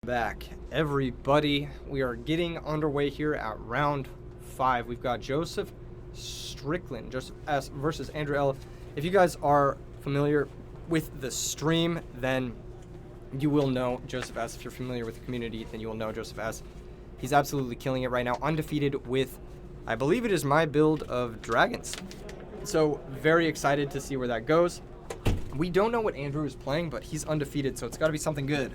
back, everybody. We are getting underway here at round 5. We've got Joseph Strickland, Joseph S. versus Andrew L. If you guys are familiar with the stream, then you will know Joseph S. If you're familiar with the community, then you will know Joseph S. He's absolutely killing it right now, undefeated with, I believe it is my build of dragons. So very excited to see where that goes. We don't know what Andrew is playing, but he's undefeated, so it's got to be something good.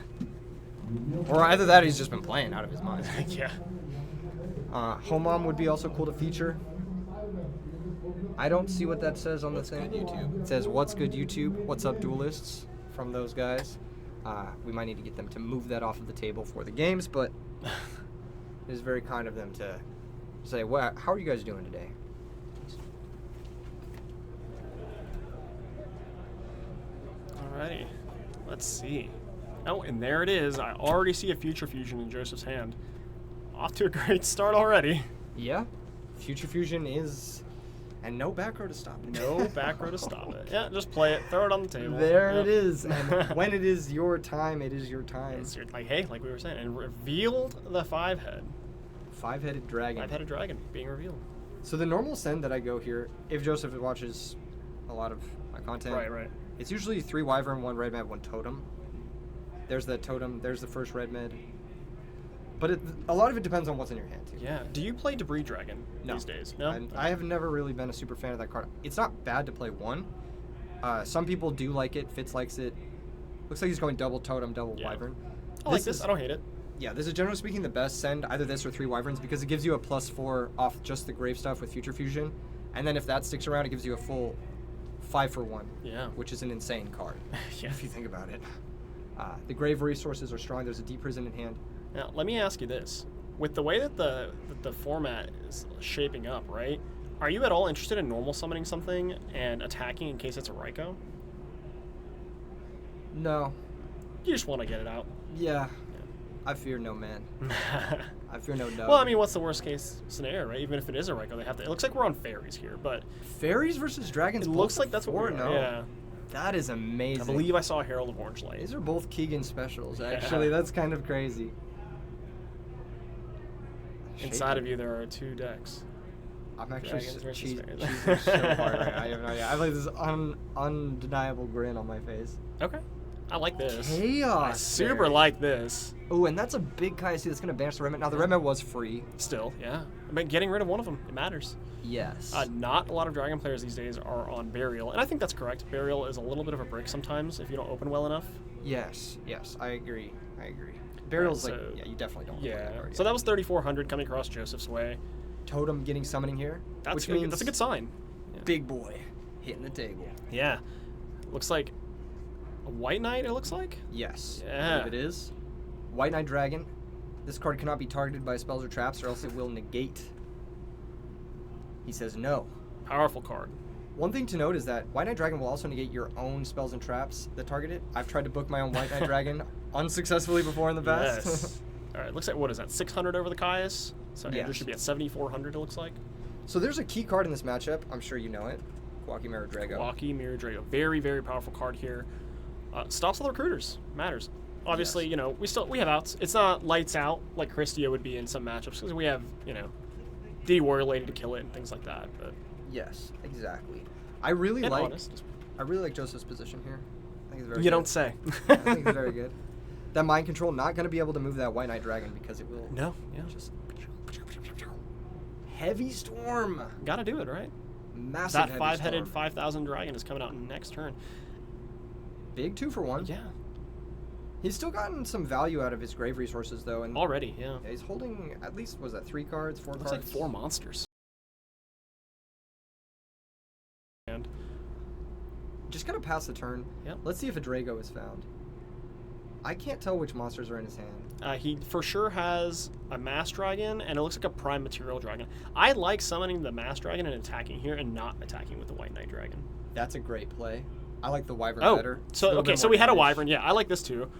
Or either that or he's just been playing out of his mind. Yeah. Home Mom would be also cool to feature. I don't see what that says on What's the thing. good, YouTube? It says, what's good, YouTube? What's up, duelists? From those guys. We might need to get them to move that off of the table for the games, but it is very kind of them to say, well, how are you guys doing today? Alrighty. Let's see. Oh, and there it is. I already see a Future Fusion in Joseph's hand. Off to a great start already. Yeah. Future Fusion is... And no back row to stop it. No back row to stop it. Yeah, just play it. Throw it on the table. There Yep. it is. And when it is your time, it is your time. It's like, hey, like we were saying, and revealed the 5-head. 5-headed dragon. 5-headed dragon being revealed. So the normal send that I go here, if Joseph watches a lot of my content, Right. it's usually 3 wyvern, 1 red med, 1 totem. There's the totem, there's the first red med. But a lot of it depends on what's in your hand, too. Yeah. Do you play Debris Dragon these days? No? I have never really been a super fan of that card. It's not bad to play 1. Some people do like it. Fitz likes it. Looks like he's going double totem, double wyvern. I like this. I don't hate it. Yeah, this is generally speaking the best send, either this or 3 wyverns, because it gives you a +4 off just the grave stuff with Future Fusion. And then if that sticks around, it gives you a full 5 for 1. Yeah. Which is an insane card, Yeah. if you think about it. The grave resources are strong. There's a deep prison in hand. Now, let me ask you this. With the way that the format is shaping up, right? Are you at all interested in normal summoning something and attacking in case it's a Raikou? No. You just want to get it out. Yeah. I fear no man. I fear no dog. Well, I mean, what's the worst case scenario, right? Even if it is a Raikou, they have to. It looks like we're on Fairies here, but Fairies versus Dragons. it looks like that's what we're no. Yeah. That is amazing. I believe I saw a Herald of Orange Light. These are both Keegan specials, actually. That's kind of crazy. Inside of you, there are 2 decks. I'm actually Dragons versus cheesing Fairies. so hard right now. I have no idea. I have like this undeniable grin on my face. Okay. I like this. Chaos. I super Fairy. like this. Oh, and that's a big Kai'Si that's going to banish the Remnant. Now, the Remnant was free. Still, yeah. But getting rid of one of them, it matters. Yes. Not a lot of Dragon players these days are on Burial, and I think that's correct. Burial is a little bit of a brick sometimes if you don't open well enough. Yes, I agree. Burial's Right, so- like, yeah, you definitely don't want to play that Yeah. card. So that was 3,400 coming across Joseph's way. Totem getting summoning here, That's which means that's a good sign. big boy hitting the table. Yeah. Looks like a White Knight, it looks like? Yes, Yeah. I believe it is. White Knight Dragon. This card cannot be targeted by spells or traps, or else it will negate. He says no. Powerful card. One thing to note is that White Knight Dragon will also negate your own spells and traps that target it. I've tried to book my own White Knight Dragon unsuccessfully before in the past. Yes. All right, looks like, what is that, 600 over the Caius? So Andrew Yes. should be at 7,400, it looks like. So there's a key card in this matchup. I'm sure you know it. Kawaki Mirror Drago. Kawaki Mirror Drago. Very, very powerful card here. Stops all the recruiters. Matters. Obviously, Yes. you know, we have outs. It's not lights out like Christia would be in some matchups because we have, you know, the Warrior Lady to kill it and things like that. But Yes, exactly. I really and like honest. Joseph's position here. I think it's very You good. don't say. I think it's very good. That Mind Control, not going to be able to move that White Knight Dragon because it will No, yeah. just... Heavy Storm! Gotta do it, right? Massive That Heavy 5-headed Storm. 5,000 dragon is coming out next turn. Big 2 for 1. Yeah. He's still gotten some value out of his grave resources, though. And Already, yeah. he's holding at least, was that 3 cards, 4 Looks cards? like 4 monsters. And Just going to pass the turn. Yep. Let's see if a Drago is found. I can't tell which monsters are in his hand. he for sure has a Mass Dragon, and it looks like a Prime Material Dragon. I like summoning the Mass Dragon and attacking here and not attacking with the White Knight Dragon. That's a great play. I like the Wyvern Oh, better. so Little okay, bit so more we had a damage. Wyvern. Yeah, I like this too.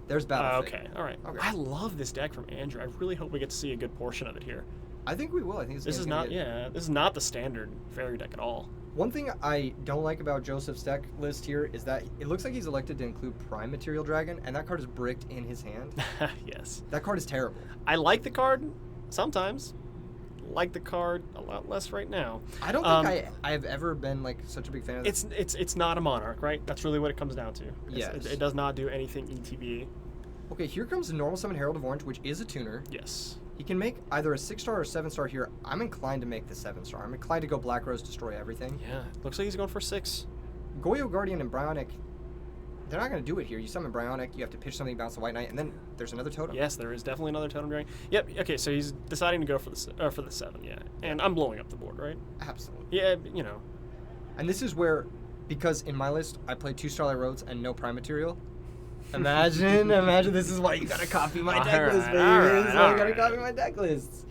There's Battle Fate. Okay, all right. Okay. I love this deck from Andrew. I really hope we get to see a good portion of it here. I think we will. I think This is not, this is not the standard fairy deck at all. One thing I don't like about Joseph's deck list here is that it looks like he's elected to include Prime Material Dragon, and that card is bricked in his hand. Yes. That card is terrible. I like the card sometimes. Like the card a lot less right now. I don't think I have ever been like such a big fan of this. It's not a Monarch, right? That's really what it comes down to. Yes. It does not do anything ETB. Okay, here comes the normal summon Herald of Orange, which is a tuner. Yes. He can make either a 6-star or a 7-star here. I'm inclined to make the 7-star. I'm inclined to go Black Rose, destroy everything. Yeah. Looks like he's going for 6. Goyo Guardian and Bryonic, they're not going to do it here. You summon Bryonic, you have to pitch something, bounce the White Knight, and then there's another totem. Yes, there is definitely another totem dragon. Yep. Okay, so he's deciding to go for the 7. Yeah. And I'm blowing up the board, right? Absolutely. Yeah. You know. And this is where, because in my list I played 2 Starlight Roads and no Prime Material. Imagine this is why you gotta copy my deck list, baby. This is why you gotta copy my deck lists.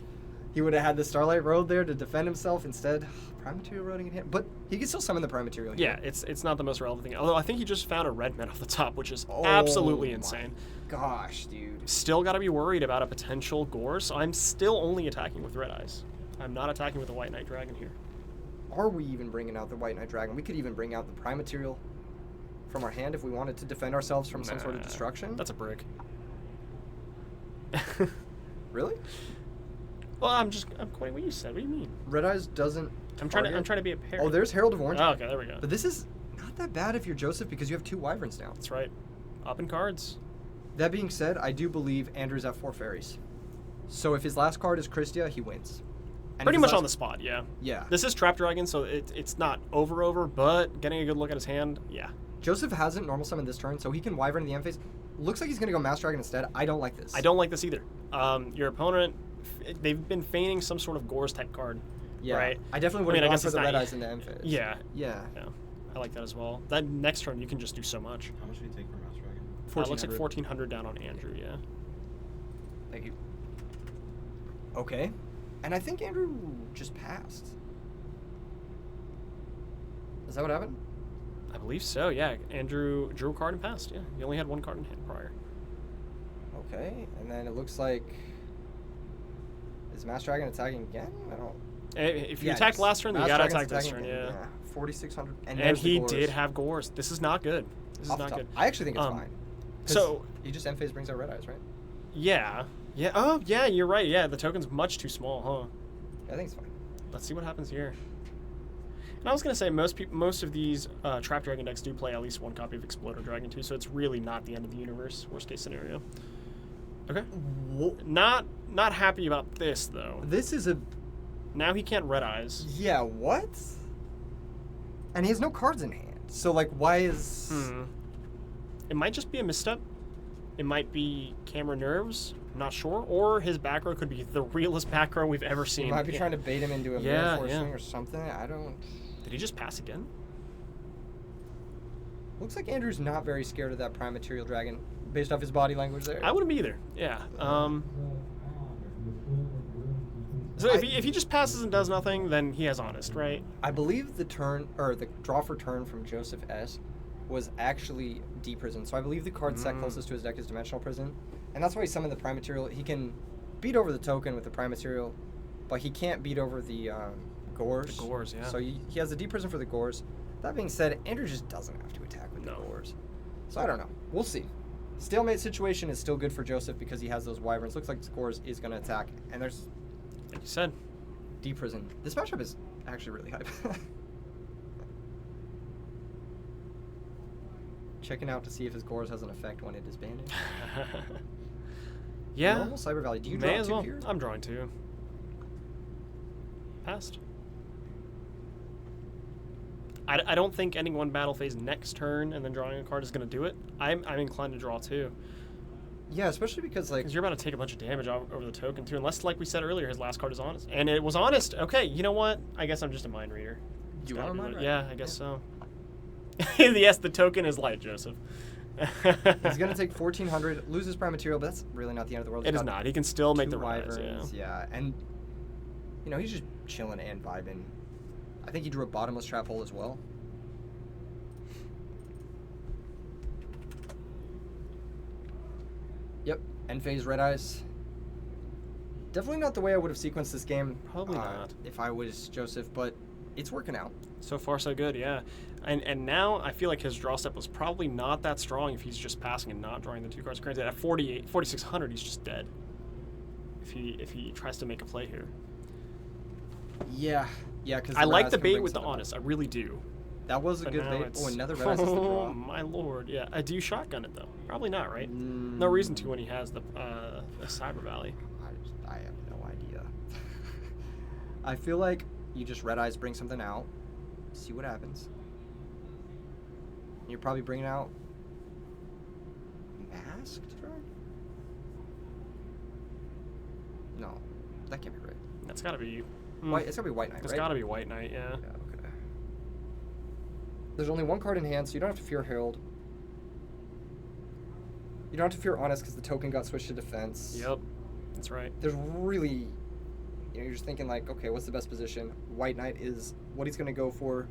He would have had the Starlight Road there to defend himself instead. Prime Material Roading in hand, but he can still summon the Prime Material here. Yeah, it's not the most relevant thing. Although I think he just found a red man off the top, which is absolutely insane. Gosh, dude. Still got to be worried about a potential gore, so I'm still only attacking with red eyes. I'm not attacking with the White Knight Dragon here. Are we even bringing out the White Knight Dragon? We could even bring out the Prime Material from our hand if we wanted to defend ourselves from some sort of destruction. That's a brick. Really? Well, I'm quoting what you said. What do you mean? Red Eyes doesn't. I'm trying to be a pair. Oh, there's Herald of Orange. Oh, okay, there we go. But this is not that bad if you're Joseph because you have 2 Wyverns now. That's right. Up in cards. That being said, I do believe Andrew's at 4 Fairies. So if his last card is Christia, he wins. And Pretty much on the spot, yeah. Yeah. This is Trap Dragon, so it's not over, but getting a good look at his hand, yeah. Joseph hasn't normal summoned this turn, so he can Wyvern in the end phase. Looks like he's going to go Mass Dragon instead. I don't like this. I don't like this either. Your opponent, they've been feigning some sort of Gores type card. Yeah. Right? I definitely would have gone for the Red Eyes in the end phase. Yeah. Yeah. Yeah. I like that as well. That next turn, you can just do so much. How much do you take for Mass Dragon? It looks like 1,400 down on Andrew, yeah. Thank you. Okay. And I think Andrew just passed. Is that what happened? I believe so, yeah. Andrew drew a card and passed, yeah. He only had 1 card in hand prior. Okay. And then it looks like... Is Mass Dragon attacking again? I don't... If you attacked last turn, then you gotta attack this turn, yeah. 4,600. And he did have Gores. This is not good. This is not good. I actually think it's fine. So he just end phase brings out Red Eyes, right? Yeah. Yeah. Oh, yeah. You're right. Yeah, the token's much too small, huh? Yeah, I think it's fine. Let's see what happens here. And I was gonna say most of these Trap Dragon decks do play at least 1 copy of Exploder Dragon too, so it's really not the end of the universe. Worst case scenario. Okay. Not happy about this though. This is a. Now he can't Red Eyes. Yeah. What? And he has no cards in hand. So like, why is? It might just be a misstep. It might be camera nerves. I'm not sure. Or his back row could be the realest back row we've ever seen. He might be trying to bait him into a mirror force swing or something. I don't. Did he just pass again? Looks like Andrew's not very scared of that Prime Material Dragon, based off his body language there. I wouldn't be either. Yeah. So if he just passes and does nothing, then he has Honest, right? I believe the turn or the draw for turn from Joseph S. was actually D Prison. So I believe the card set closest to his deck is Dimensional Prison, and that's why he summoned the Prime Material. He can beat over the token with the Prime Material, but he can't beat over the Gores. The Gores, yeah. So he has the D Prison for the Gores. That being said, Andrew just doesn't have to attack with the Gores. So I don't know. We'll see. Stalemate situation is still good for Joseph because he has those Wyverns. Looks like the Gores is going to attack, and there's. Like you said. D Prison. This matchup is actually really hype. Checking out to see if his Gores has an effect when it is banned. Yeah. Normal Cyber Valley. Do you May draw as 2 well. here? I'm drawing 2. Passed. I don't think ending 1 battle phase next turn and then drawing a card is going to do it. I'm inclined to draw 2. Yeah, especially because like you're about to take a bunch of damage over the token too, unless like we said earlier, his last card is Honest, and it was Honest. Okay, you know what? I guess I'm just a mind reader. You are a mind reader? Yeah, I guess so. Yes, the token is light, Joseph. He's gonna take 1,400, lose his Prime Material, but that's really not the end of the world. It is not. He can still make the Wyverns. rise. Yeah, and you know he's just chilling and vibing. I think he drew a bottomless trap hole as well. Yep, end phase Red Eyes. Definitely not the way I would have sequenced this game. Probably not. If I was Joseph, but it's working out. So far, so good, yeah. And now I feel like his draw step was probably not that strong if he's just passing and not drawing the 2 cards. Granted, at 4,600, he's just dead. If he tries to make a play here. Yeah, because I like the bait with the honest. I really do. That was a But good now bait. it's- Oh, another red eyes is the draw. Oh my lord, yeah. Do you shotgun it though? Probably not, right? No reason to when he has the Cyber Valley. I have no idea. I feel like you just red eyes, bring something out, see what happens. You're probably bringing out Masked Dragon? No, that can't be right. That's gotta be White. It's gotta be White Knight, It's right? gotta be White Knight, yeah. Yeah, okay. There's only one card in hand, so you don't have to fear Herald. You don't have to fear Honest because the token got switched to defense. Yep, that's right. There's really, you're just thinking like, okay, what's the best position? White Knight is what he's gonna go for.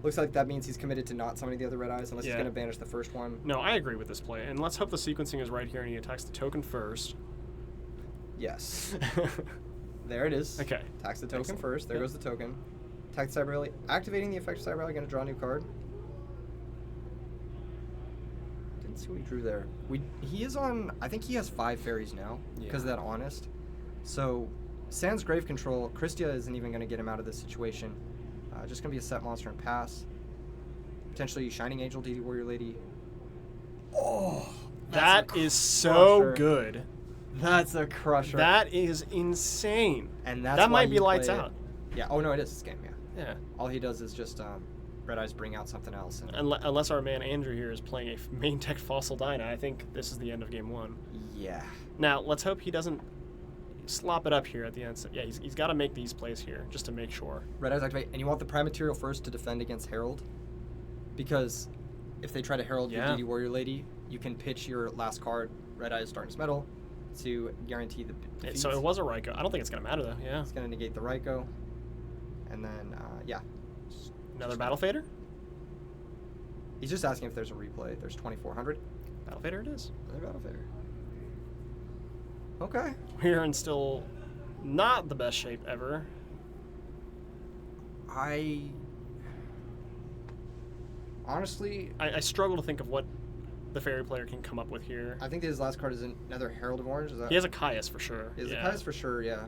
Looks like that means he's committed to not summoning the other red eyes unless he's gonna banish the first one. No, I agree with this play, and let's hope the sequencing is right here and he attacks the token first. Yes. There it is. Okay. Attacks the token Excellent. first. There goes the token. Attack the Cyber Rally. Activating the effect of Cyber Rally, gonna draw a new card. Didn't see what he drew there. He is on, I think he has 5 fairies now because of that honest. So sans grave control, Christia isn't even gonna get him out of this situation. Just gonna be a set monster and pass. Potentially Shining Angel, DD Warrior Lady. Oh, That is so good. That's a crusher. That is insane. And that's that why might be you lights play it. out. Yeah. Oh no, it is this game. Yeah. Yeah. All he does is just red eyes bring out something else. And Unless our man Andrew here is playing a main tech Fossil Dyna, I think this is the end of game 1. yeah. Now let's hope he doesn't slop it up here at the end. So, yeah, he's got to make these plays here just to make sure. Red eyes activate, and you want the prime material first to defend against Herald, because if they try to Herald your DD Warrior Lady, you can pitch your last card, Red Eyes Darkness Metal, to guarantee the defeat. So it was a Ryko. I don't think it's gonna matter though. Yeah. It's gonna negate the Ryko, and then yeah. Another Battle Fader. He's just asking if there's a replay. There's 2,400. Battle Fader it is. Another Battle Fader. Okay. We're in still not the best shape ever. Honestly, I struggle to think of what the fairy player can come up with here. I think his last card is another Herald of Orange. Is that? He has a Caius for sure. He has a Caius for sure, yeah.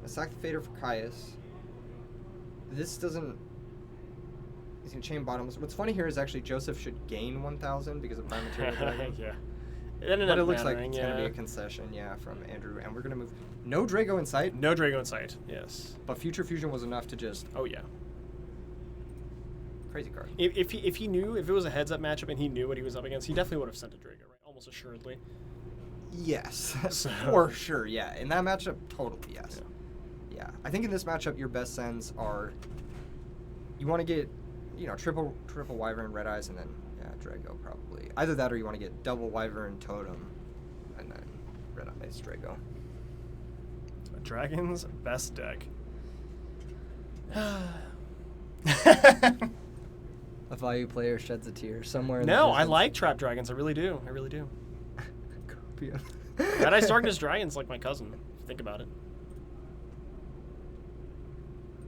A sack the Fader for Caius. This doesn't... He's going to chain bottoms. What's funny here is actually Joseph should gain 1,000 because of Prime Material Dragon. Yeah. But it looks like it's going to be a concession, yeah, from Andrew. And we're going to move... No Drago in sight. No Drago in sight, yes. But Future Fusion was enough to just... Oh, yeah. Crazy card. If he knew, if it was a heads-up matchup and he knew what he was up against, he definitely would have sent a Drago, right? Almost assuredly. Yes. So. For sure, yeah. In that matchup, totally, yes. Yeah. I think in this matchup, your best sends are... You want to get, triple Wyvern, Red Eyes, and then, yeah, Drago, probably. Either that or you want to get double Wyvern, Totem, and then Red Eyes, Drago. Dragon's best deck. A value player sheds a tear somewhere in No, the I like Trap Dragons. I really do. I really do. Red Eyes Darkness Dragon's like my cousin, if you think about it.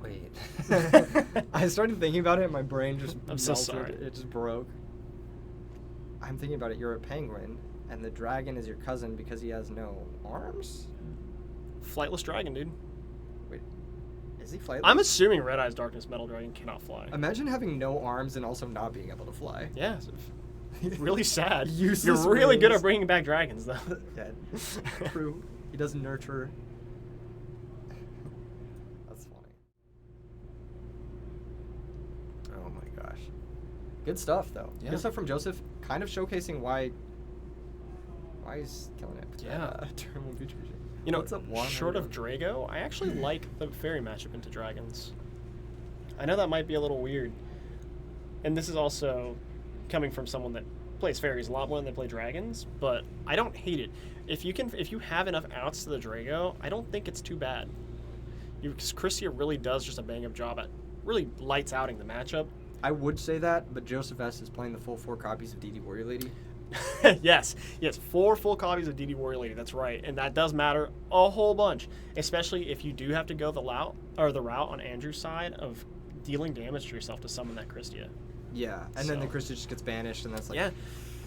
Wait. I started thinking about it and my brain just I'm so melted. sorry. It just broke. I'm thinking about it. You're a penguin, and the dragon is your cousin because he has no arms? Flightless Dragon, dude. Wait. Is he flightless? I'm assuming Red Eyes Darkness Metal Dragon cannot fly. Imagine having no arms and also not being able to fly. Yeah. Really sad. Useless You're really good wings. at bringing back dragons, though. Yeah, true. He does nurture. That's funny. Oh my gosh. Good stuff, though. Yeah. Good stuff from Joseph. Kind of showcasing why he's killing it. Yeah. Turn 1 Future Vision. What's up, Juan? Short of Drago, I actually like the fairy matchup into dragons. I know that might be a little weird. And this is also coming from someone that plays fairies a lot more than they play dragons, but I don't hate it. If you have enough outs to the Drago, I don't think it's too bad. Because Christia really does just a bang-up job at really lights outing the matchup. I would say that, but Joseph S is playing the full 4 copies of DD Warrior Lady. Yes, 4 full copies of DD Warrior Lady. That's right, and that does matter a whole bunch, especially if you do have to go the route on Andrew's side of dealing damage to yourself to summon that Christia. Yeah, and then the Christia just gets banished, and that's like yeah.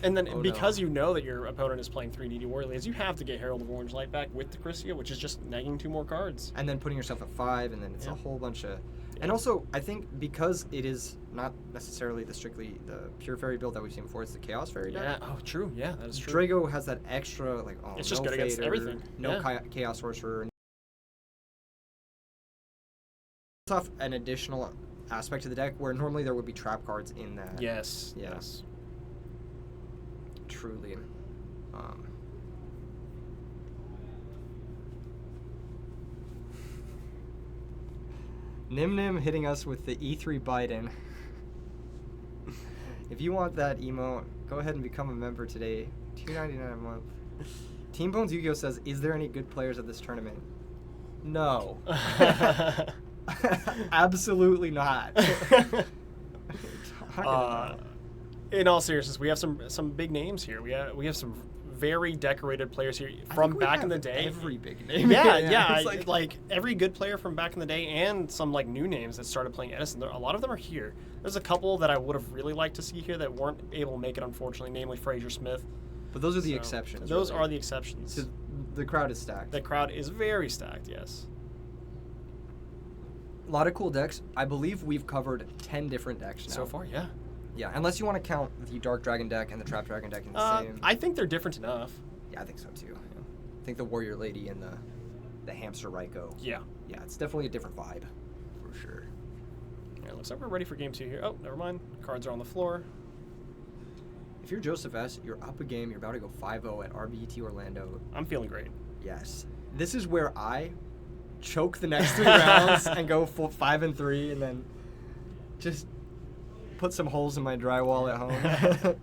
And then because no. you know that your opponent is playing 3 DD Warrior Ladies, you have to get Herald of Orange Light back with the Christia, which is just negging 2 more cards. And then putting yourself at 5, and then it's a whole bunch of. And also, I think because it is not necessarily strictly the pure fairy build that we've seen before, it's the chaos fairy deck. Yeah, oh, true. Yeah, that is true. Drago has that extra, like, it's just good against everything. No chaos sorcerer. It's off an additional aspect of the deck where normally there would be trap cards in that. Yes. Yeah. Yes. Truly. Nim hitting us with the E3 Biden. If you want that emo, go ahead and become a member today. $2.99 a month. Team Bones Yu-Gi-Oh says, "Is there any good players at this tournament?" No. Absolutely not. In all seriousness, we have some big names here. We have some very decorated players here from back in the day. Every big name. Yeah. Like every good player from back in the day, and some like new names that started playing Edison. A lot of them are here. There's a couple that I would have really liked to see here that weren't able to make it, unfortunately. Namely, Fraser Smith. But those are the exceptions. Those are the exceptions. So the crowd is stacked. The crowd is very stacked. Yes. A lot of cool decks. I believe we've covered 10 different decks now. So far, yeah. Yeah, unless you want to count the Dark Dragon deck and the Trap Dragon deck in the same. I think they're different enough. Yeah, I think so too. Yeah. I think the Warrior Lady and the Hamster Raiko. Yeah. Yeah, it's definitely a different vibe, for sure. Yeah, looks like we're ready for game 2 here. Oh, never mind. Cards are on the floor. If you're Joseph S., you're up a game. You're about to go 5-0 at RBET Orlando. I'm feeling great. Yes. This is where I choke the next 3 rounds and go 5-3, and then just put some holes in my drywall at home.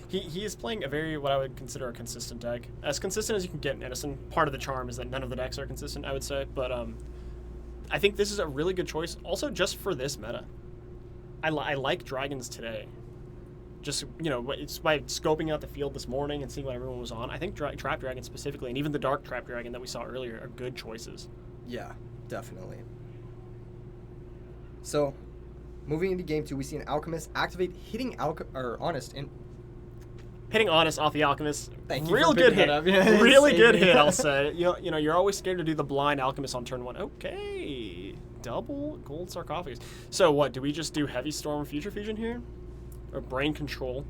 He is playing a very, what I would consider a consistent deck. As consistent as you can get in Edison. Part of the charm is that none of the decks are consistent, I would say. But I think this is a really good choice. Also, just for this meta. I like Dragons today. Just, it's by scoping out the field this morning and seeing what everyone was on. I think Trap Dragon specifically, and even the Dark Trap Dragon that we saw earlier, are good choices. Yeah, definitely. So, moving into game 2, we see an Alchemist activate, hitting Honest in. Hitting Honest off the Alchemist. Thank you. Real good hit. Yeah, really good hit, I'll say. You're always scared to do the blind Alchemist on turn 1. Okay. Double gold sarcophagus. So what, do we just do Heavy Storm Future Fusion here? Or Brain Control?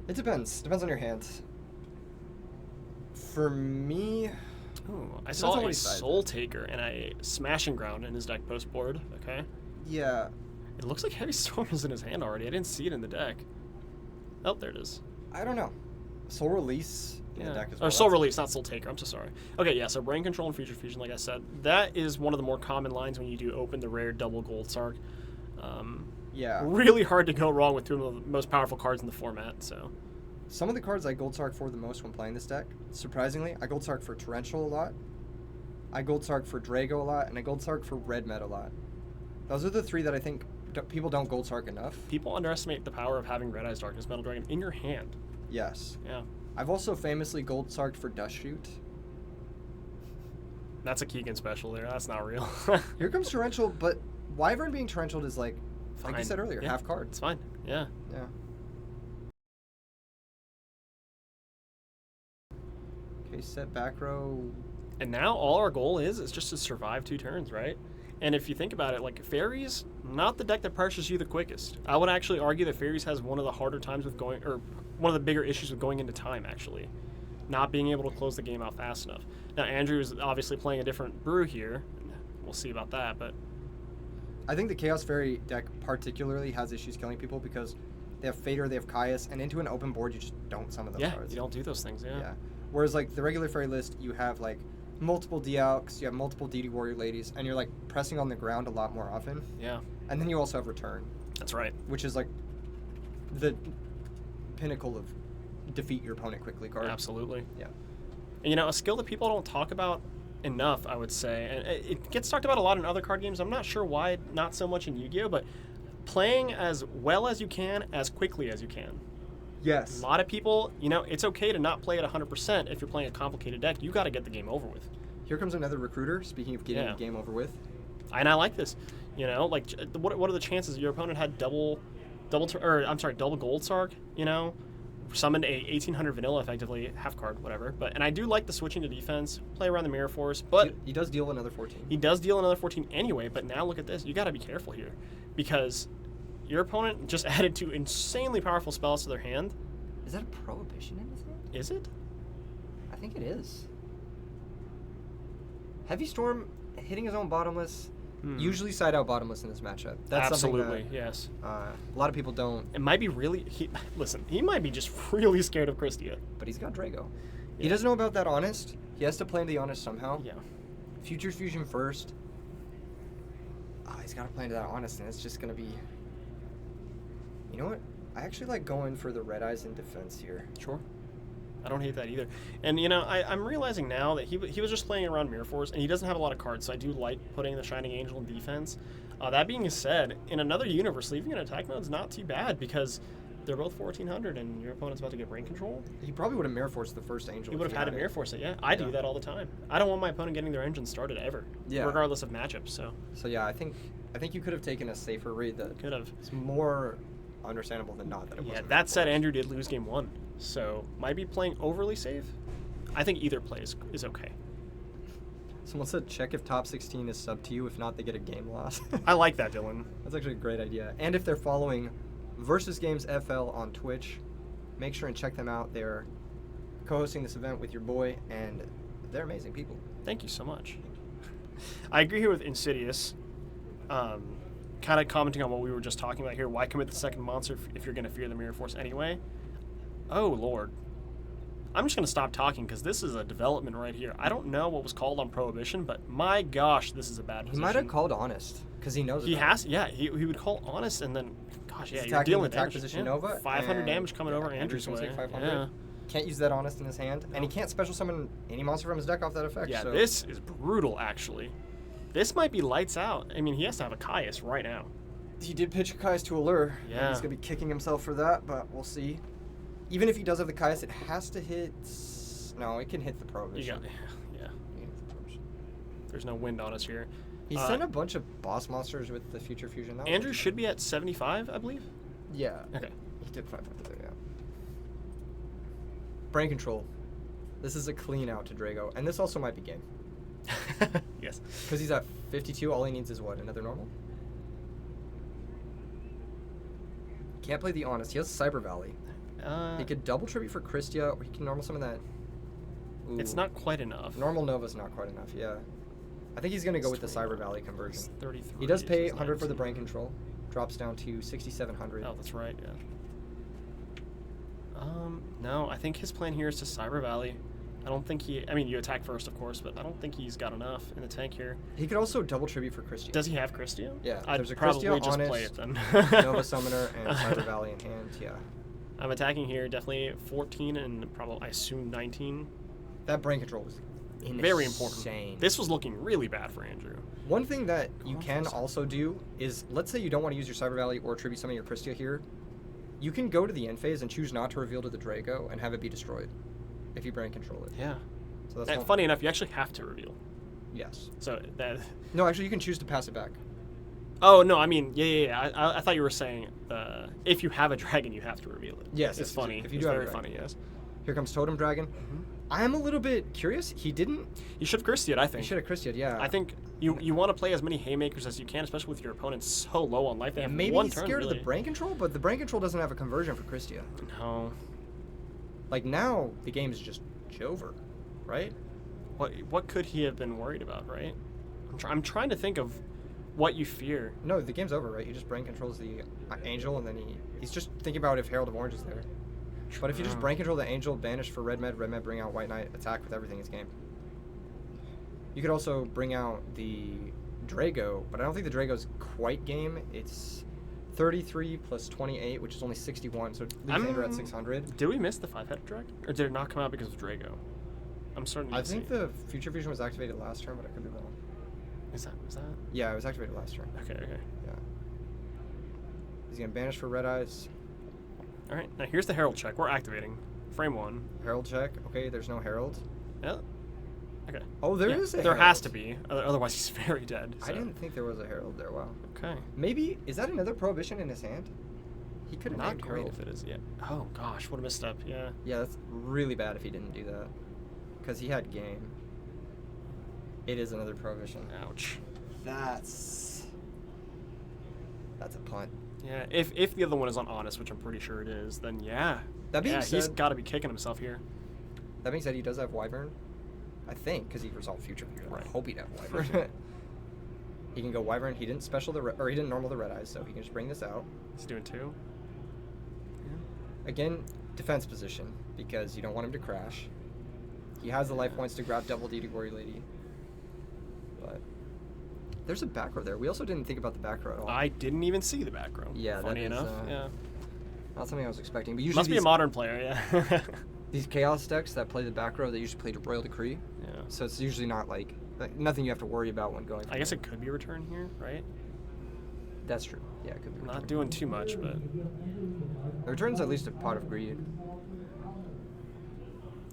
It depends. Depends on your hands. For me... Ooh, I saw a Soul Taker and a Smashing Ground in his deck post board. Okay. Yeah. It looks like Heavy Storm is in his hand already. I didn't see it in the deck. Oh, there it is. I don't know. Soul Release in the deck as well. Or Soul Release, not Soul Taker. I'm so sorry. Okay, yeah, so Brain Control and Future Fusion, like I said. That is one of the more common lines when you do open the rare double gold Sark. Yeah. Really hard to go wrong with 2 of the most powerful cards in the format, so... Some of the cards I Gold Sark for the most when playing this deck, surprisingly, I Gold Sark for Torrential a lot, I Gold Sark for Drago a lot, and I Gold Sark for Red Met a lot. Those are the 3 that I think people don't Gold Sark enough. People underestimate the power of having Red Eyes Darkness Metal Dragon in your hand. Yes. Yeah. I've also famously Gold Sarked for Dust Shoot. That's a Keegan special there. That's not real. Here comes Torrential, but Wyvern being Torrential is like you said earlier, yeah. half card. It's fine. Yeah. Yeah. Okay, set back row. And now all our goal is just to survive 2 turns, right? And if you think about it, like Fairies, not the deck that pressures you the quickest. I would actually argue that Fairies has one of the harder times with going, or one of the bigger issues with going into time, actually. Not being able to close the game out fast enough. Now, Andrew is obviously playing a different brew here. We'll see about that, but... I think the Chaos Fairy deck particularly has issues killing people because they have Fader, they have Caius, and into an open board, you just don't summon those cards. Yeah, you don't do those things, yeah. Whereas, like, the regular Fairy list, you have, like, multiple D-Alks, you have multiple DD Warrior Ladies, and you're, like, pressing on the ground a lot more often. Yeah. And then you also have Return. That's right. Which is, like, the pinnacle of defeat your opponent quickly card. Absolutely. Yeah. And, a skill that people don't talk about enough, I would say, and it gets talked about a lot in other card games. I'm not sure why not so much in Yu-Gi-Oh, but playing as well as you can, as quickly as you can. Yes. A lot of people, it's okay to not play at 100% if you're playing a complicated deck. You got to get the game over with. Here comes another recruiter, speaking of getting the game over with. And I like this. What are the chances your opponent had double gold Sark, summoned a 1800 vanilla effectively, half card, whatever. And I do like the switching to defense, play around the Mirror Force, but he does deal another 14. He does deal another 14 anyway, but now look at this. You got to be careful here because your opponent just added 2 insanely powerful spells to their hand. Is that a Prohibition in his hand? Is it? I think it is. Heavy Storm hitting his own bottomless. Usually side out bottomless in this matchup. That's absolutely something that, yes. A lot of people don't. It might be really. He might be just really scared of Christia. But he's got Drago. Yeah. He doesn't know about that Honest. He has to play into the Honest somehow. Yeah. Future Fusion first. He's got to play into that Honest, and it's just gonna be. You know what? I actually like going for the Red Eyes in defense here. Sure. I don't hate that either. And, I'm realizing now that he was just playing around Mirror Force, and he doesn't have a lot of cards, so I do like putting the Shining Angel in defense. That being said, in another universe, leaving an attack mode is not too bad because they're both 1400, and your opponent's about to get brain control. He probably would have Mirror Forced the first Angel. He would have had to Mirror Force it, yeah. I do that all the time. I don't want my opponent getting their engine started ever, regardless of matchups. So yeah, I think you could have taken a safer read that could have. It's more understandable than not that it wasn't. Yeah, that said, Andrew did lose game 1. So, might be playing overly safe. I think either play is okay. Someone said check if top 16 is sub to you. If not, they get a game loss. I like that, Dylan. That's actually a great idea. And if they're following Versus Games FL on Twitch, make sure and check them out. They're co-hosting this event with your boy, and they're amazing people. Thank you so much. I agree here with Insidious. Kind of commenting on what we were just talking about here. Why commit the second monster if you're going to fear the Mirror Force anyway? Oh, Lord. I'm just going to stop talking because this is a development right here. I don't know what was called on Prohibition, but my gosh, this is a bad position. He might have called Honest because he knows he has. Yeah, he would call Honest and then, gosh, yeah, you're dealing with attack position Nova. 500 damage coming over Andrew's way. 500. Yeah. Can't use that Honest in his hand, and he can't special summon any monster from his deck off that effect. Yeah, so. This is brutal, actually. This might be lights out. I mean, he has to have a Caius right now. He did pitch a Caius to Allure. Yeah. He's going to be kicking himself for that, but we'll see. Even if he does have the Caius, it has to hit... No, it can hit the Prohibition. Yeah. There's no wind on us here. He sent a bunch of boss monsters with the Future Fusion. Andrew should be at 75, I believe? Yeah. Okay. He did 500 there, yeah. Brain Control. This is a clean out to Drago, and this also might be game. Yes. Because he's at 52, all he needs is what, another normal? Can't play the Honest. He has Cyber Valley. He could double tribute for Christia, or he can normal summon that. Ooh. It's not quite enough. Normal Nova's not quite enough, yeah. I think he's going to go with the Cyber Valley conversion. 33. He does pay 100 for the Brain Control. Drops down to 6,700. Oh, that's right, yeah. No, I think his plan here is to Cyber Valley. I don't think he... I mean, you attack first, of course, but I don't think he's got enough in the tank here. He could also double tribute for Christia. Does he have Christia? Yeah, I'd probably just Honest, play it then. Nova Summoner, and Cyber Valley in hand, yeah. I'm attacking here, definitely 14 and probably, I assume, 19. That Brain Control was insane. Very important. This was looking really bad for Andrew. One thing that you can also do is, let's say you don't want to use your Cyber Valley or tribute summon your Christia here, you can go to the end phase and choose not to reveal to the Drago and have it be destroyed if you Brain Control it. Yeah. So that's funny enough, you actually have to reveal. Yes. So that... No, actually, you can choose to pass it back. Oh, no, I mean, yeah. I thought you were saying if you have a dragon, you have to reveal it. Yes. It's funny. If you it's do very funny, yes. Here comes Totem Dragon. I am a little bit curious. He didn't... You should have Christia'd, I think. You should have Christia'd, yeah. I think you want to play as many haymakers as you can, especially with your opponent so low on life. They have maybe one he's turn, scared really. of the Brain Control, but the Brain Control doesn't have a conversion for Christia. No. Like, now, the game is just over, right? What could he have been worried about, right? I'm trying to think of what you fear. No, the game's over, right? You just Brain Controls the Angel, and then he's just thinking about if Herald of Orange is there. But if you just Brain Control the Angel, banish for Red Med, bring out White Knight, attack with everything, it's game. You could also bring out the Drago, but I don't think the Drago's quite game. It's 33 plus 28, which is only 61, so it leaves Andrew at 600. Did we miss the 5-headed dragon? Or did it not come out because of Drago? I'm starting to I think the Future Fusion was activated last turn, but I could be wrong. Is that? Yeah, it was activated last turn. Okay. Yeah. He's going to banish for Red Eyes. All right, now here's the Herald check. We're activating. Frame 1. Herald check. Okay, there's no Herald. Yeah. Okay. Oh, there is a There Herald. has to be. Otherwise, he's very dead. So. I didn't think there was a Herald there. Wow. Okay. Maybe, is that another prohibition in his hand? He could have Not named great Herald. if it is yet. Oh, gosh. What a misstep. Yeah. Yeah, that's really bad if he didn't do that. Because he had game. It is another prohibition. Ouch. That's a punt. Yeah, if the other one is on honest, which I'm pretty sure it is, then yeah. That being he's said, got to be kicking himself here. that being said, he does have Wyvern. I think, because he resolved Future Fusion. Right. I hope he'd have Wyvern. He can go Wyvern. He didn't special the he didn't normal the Red Eyes, so he can just bring this out. He's doing 2. Again, defense position, because you don't want him to crash. He has the life points to grab double D to Gory Lady. But there's a back row there. We also didn't think about the back row at all. I didn't even see the back row. Yeah, Funny that is, enough. Yeah. Not something I was expecting. But usually Must be a modern player, yeah. these Chaos decks that play the back row, they usually play Royal Decree. Yeah. So it's usually not like nothing you have to worry about when going. I guess it could be a return here, right? That's true. Yeah, it could be. Not doing too much, but The return's at least a Pot of Greed.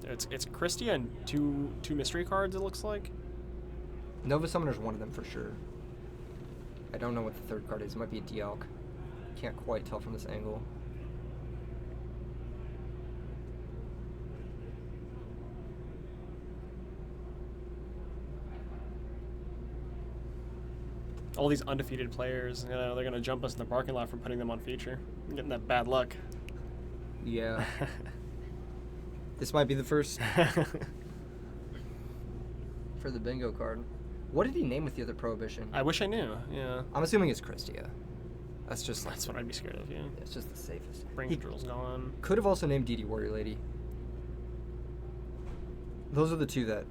it's Christia and two mystery cards. It looks like. Nova Summoner's one of them for sure. I don't know what the third card is. It might be a Dialk. Can't quite tell from this angle. All these undefeated players, you know, they're gonna jump us in the parking lot for putting them on feature. I'm getting that bad luck. Yeah. This might be the first for the bingo card. What did he name with the other prohibition? I wish I knew. Yeah. I'm assuming it's Christia. That's just That's what I'd be scared of. Yeah. it's just the safest. Brain He control's gone. could have also named DD Warrior Lady. Those are the two that,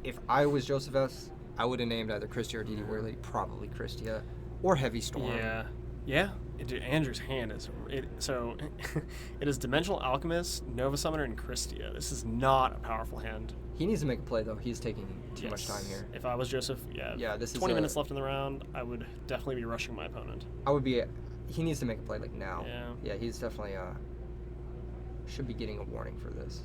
if I was Joseph S., I would have named either Christia or DD Warrior Lady. Probably Christia, or Heavy Storm. Yeah. Yeah. Dude, Andrew's hand is so. It is Dimensional Alchemist, Nova Summoner, and Christia. This is not a powerful hand. He needs to make a play though. He's taking too much time here. If I was Joseph, yeah. Yeah, this is 20 minutes left in the round. I would definitely be rushing my opponent. I would be. He needs to make a play like now. Yeah. Yeah, he's definitely should be getting a warning for this.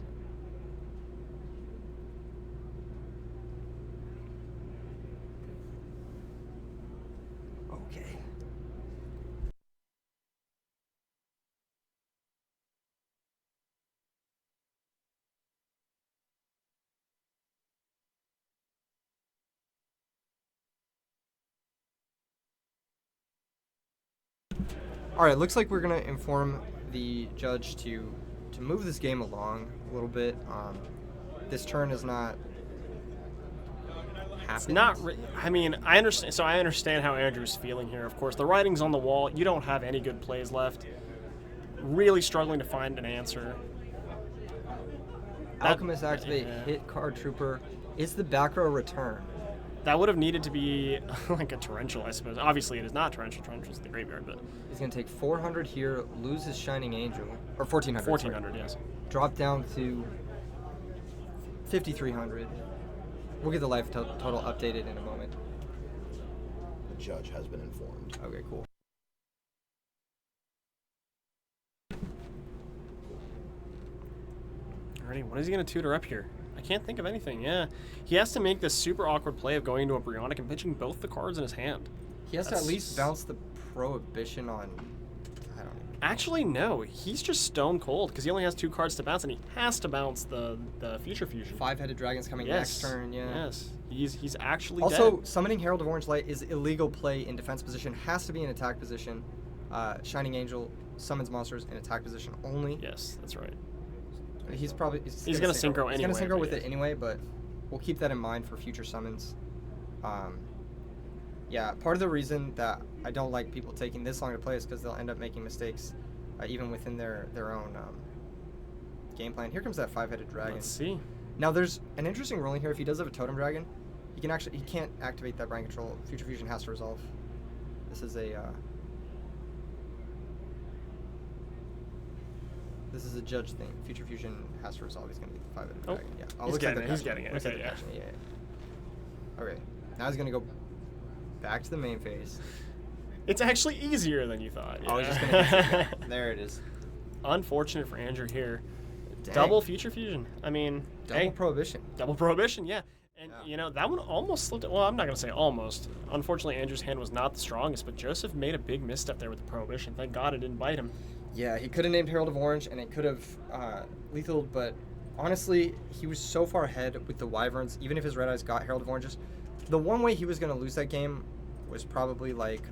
Okay. All right, looks like we're gonna inform the judge to move this game along a little bit. This turn is not happening. It's not. I mean, I understand. So I understand how Andrew's feeling here. Of course, the writing's on the wall. You don't have any good plays left. Really struggling to find an answer. Alchemist activate, yeah. hit card trooper. Is the back row return? That would have needed to be like a torrential, I suppose. Obviously, it is not torrential. Torrential's the graveyard, but He's gonna take 400 here, lose his Shining Angel, or 1400. 1400, yes. Drop down to 5300. We'll get the life total updated in a moment. The judge has been informed. Okay, cool. Alrighty, what is he gonna tutor up here? I can't think of anything. Yeah, he has to make this super awkward play of going into a Brionic and pitching both the cards in his hand. He has to at least bounce the prohibition on. I don't know. Actually, no. He's just stone cold because he only has 2 cards to bounce, and he has to bounce the Future Fusion. 5-headed dragons coming next turn. Yeah. Yes. He's actually Also, dead. summoning Herald of Orange Light is illegal play in defense position. Has to be in attack position. Shining Angel summons monsters in attack position only. Yes, that's right. He's probably He's gonna synchro He's anyway, gonna synchro but with yeah. it anyway, but we'll keep that in mind for future summons. Yeah, part of the reason that I don't like people taking this long to play is because they'll end up making mistakes, even within their own game plan. Here comes that 5-headed dragon. Let's see. Now there's an interesting ruling here. If he does have a totem dragon, he can't activate that brain control. Future Fusion has to resolve. This is a judge thing. Future Fusion has to resolve. He's gonna get the 5-headed dragon. Yeah, he's looks like getting the it. He's catch. getting it. Looks like Okay, the yeah. catch. Yeah. Okay, now he's gonna go back to the main phase. It's actually easier than you thought. I was yeah. just gonna. There it is. Unfortunate for Andrew here. Dang. Double Future Fusion. I mean, Double Prohibition. double Prohibition, yeah. And, Yeah. that one almost slipped. Well, I'm not going to say almost. Unfortunately, Andrew's hand was not the strongest, but Joseph made a big misstep there with the Prohibition. Thank God it didn't bite him. Yeah, he could have named Herald of Orange, and it could have lethaled, but honestly, he was so far ahead with the Wyverns, even if his Red Eyes got Herald of Oranges. The one way he was going to lose that game was probably, like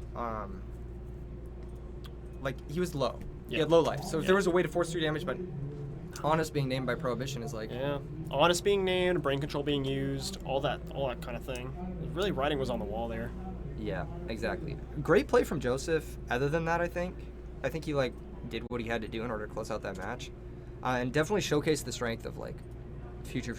he was low. He Yeah. had low life. So if Yeah. there was a way to force 3 damage, but Honest being named by Prohibition is like... Yeah. Honest being named, brain control being used, all that kind of thing. Really, writing was on the wall there. Yeah, exactly. Great play from Joseph. Other than that, I think he did what he had to do in order to close out that match, and definitely showcased the strength of Future